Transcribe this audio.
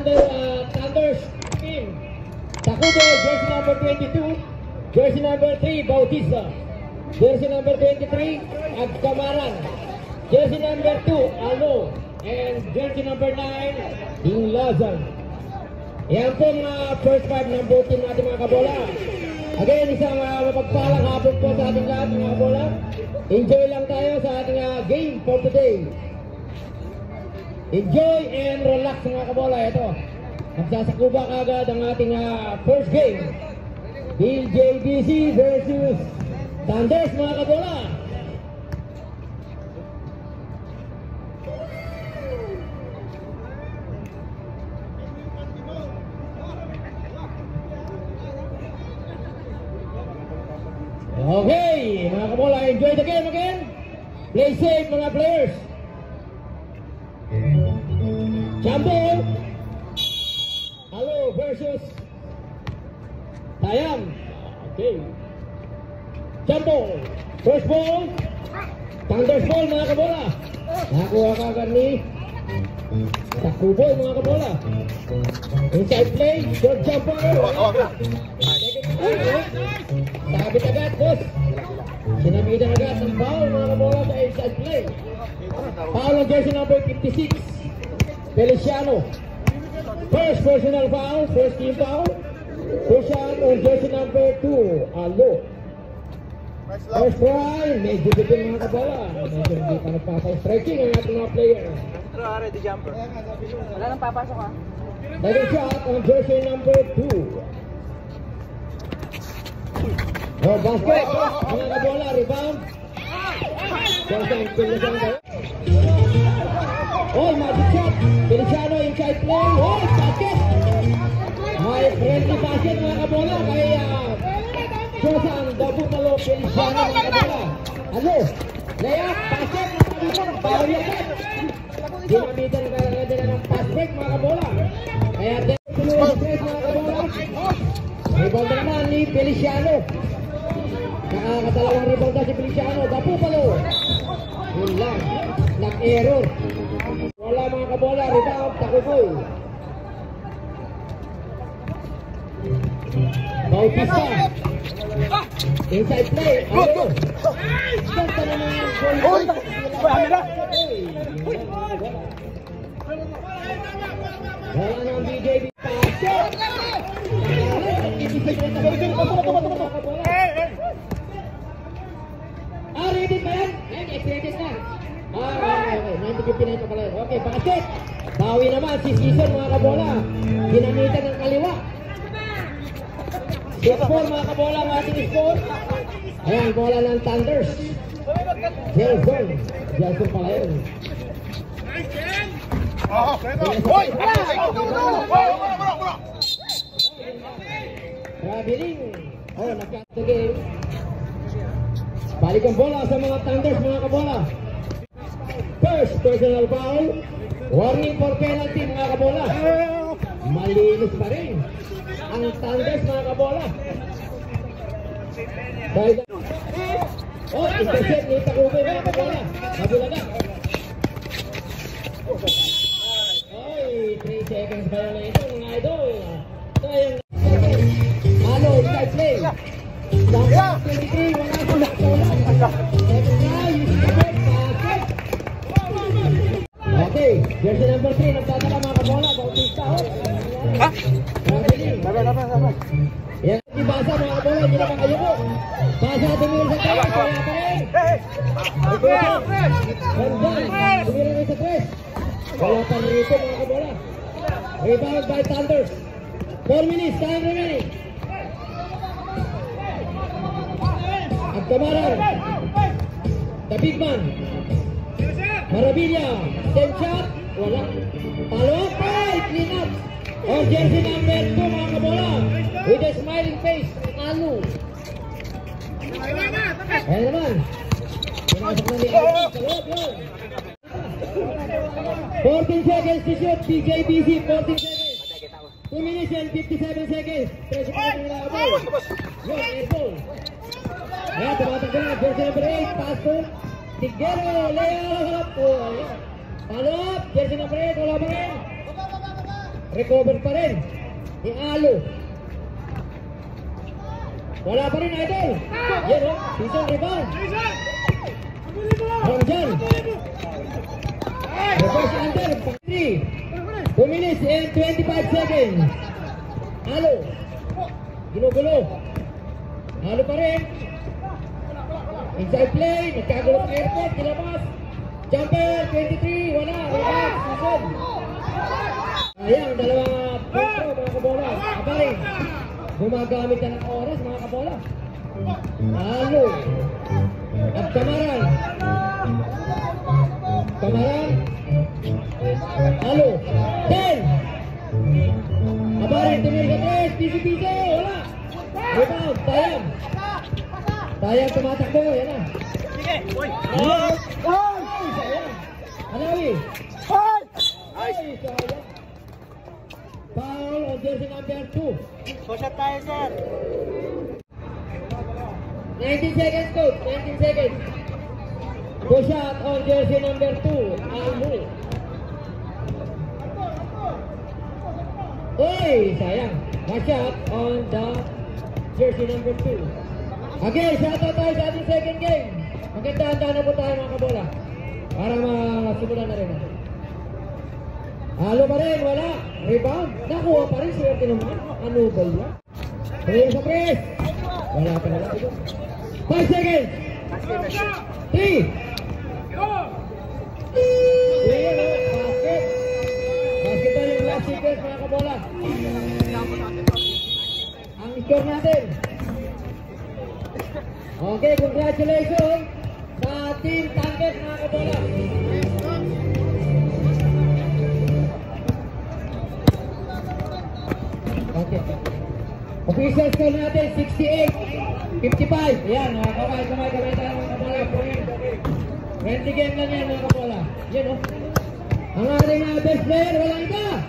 Thunders team. Takubo, jersey number 22. Jersey number 3, Bautista. Jersey number 23, Agkamaran. Jersey number 2, Alo. And jersey number 9, Inglazan. Yan po mga first 5 ng both team natin mga kabola. Again, isang mapagpalang hapon po sa ating lahat mga kabola. Enjoy lang tayo sa ating game for today. Enjoy and relax mga kabola. Ito, magsasakuba kagad ang ating first game. BJBC versus Thunders mga kabola. Okay, mga kabola, enjoy the game again. Play safe mga players. Jumbo. Hello versus Tayam. Okay. Jumbo. First ball. Thunders ball mga kabola. Nakuha kagad ni Takubo mga kabola. Inside play. Short jumper. Sabit agad, boss. Sinabitan agad ng foul mga kabola sa inside play. Foul ng jersey number 56. Feliciano. First personal foul, first team foul. Push out on jersey number 2, Alo. First try, medyo bitin mga kabola. Medyo hindi pa nagpapay-stretching ang ating mga player. Ready jumper. Wala nang papasok ha. Second shot on jersey number 2. Oh, basket! Mga kabola, rebound. Oh, magic shot. Feliciano inside play. Oh, basket! May friendly basket mga kabola. Kaya Josan, Dabutalo, Feliciano mga kabola. Ano? Layup, basket, power agad. Ginamitan na kagad ng pass break mga kabola. Kaya tuloy stress mga kabola. Rebound naman ni Feliciano. Nakakatalawang rebound na si Feliciano. Dabutalo. Yun lang. Nag-error. Wala mga kabola. Rebound. Takuboy. Bautista. Inside play. Ano? Ganda naman yung goal. Wala nang BJB. Pasok. Ready pa yan? Excited na. Okay. 90-59 pa pala. Okay, pasok. Bawi naman si Season mga kabola. Ginamitan ng kaliwa. 6-4 mga kabola ang ating score. Ayan, bola ng Thunders. Jelson. Jelson pala yun. Traveling. Oh, nag-cut the game. Balik ang bola sa mga Thunders mga kabola. First personal foul. Warning for penalty mga kabola. Malinis pa rin ang Thunders mga kabola. Oh, intercept ni Takubo mga kabola. Mabulaga. Oy, 3 seconds pa lang ito mga idol. Sayang. Ano, inside play. 23, wala ko na. Okay, jersey number 3, nagtataka mga kabola. Bautista, ha? Sabar. Yan, ibasa mga kabola, hindi naman kayo po. Basa tumira sa 3, wala pa rin. Tumira rin sa 3. Wala pa rito mga kabola. Rebound by Thunders. 4 minutes, time remaining. Agkamaran. The big man. Maravilla. Same shot. Wala. Follow up. Clean up. On jersey number 2 mga kabola. With a smiling face. Alu. Ayan naman. Pinasok na ni Alu. Sa loob yun. 14 seconds to shoot. BJBC. 14 seconds. 2 minutes and 57 seconds. 13 seconds nila ako. Yun, airball. Ayan, tumatagda na. Jersey number 8. Pass to Tigero. Layup. Follow up. Jersey number 8. Wala pa rin. recover pa rin. Ni Alo. Wala pa rin, idol. Yan o, Season rebound. From John. Reverse under, 3. 2 minutes and 25 seconds. Alo. Ginugulo. Alo pa rin. Inside play, nagkagulo ng airport, kilabas. Jumper, 23, wala. Relax, Season. Ayan, dalawang punto mga kabola. Abay, gumagamit na ng oras mga kabola. Alo. At Kamaran. Kamaran. Alo. 10. Abay, tumir ka 3. Piso-piso, wala. Rebound, Tayam. Tayam tumatakbo, yan na. Sige, boy. Ay, sayang. Alawi. Ay, sayang. Foul on jersey number 2. Shot tayo, sir. 19 seconds, coach. 19 seconds. Go shot on jersey number 2. Almu. Oy, sayang. One shot on the jersey number 2. Again, shot out tayo sa ating second game. Maganda-handa na po tayo mga kabola. Para masimulan na rin natin. Halo pa rin, wala. Rebound. Nakuha pa rin, swerte naman. Ano ba yan? Pwede sa press. Wala pa na lang. 5 seconds. 3. Ayan o, basket. Basketball yung last seconds mga kabola. Ang score natin. Okay, congratulations sa Team Tanget mga kabola. Okay. Official score natin 68-55. Ayan, kamay tayo mga kabola. 20 game lang yan mga kabola. Yan o. Ang ating best player, walang iba.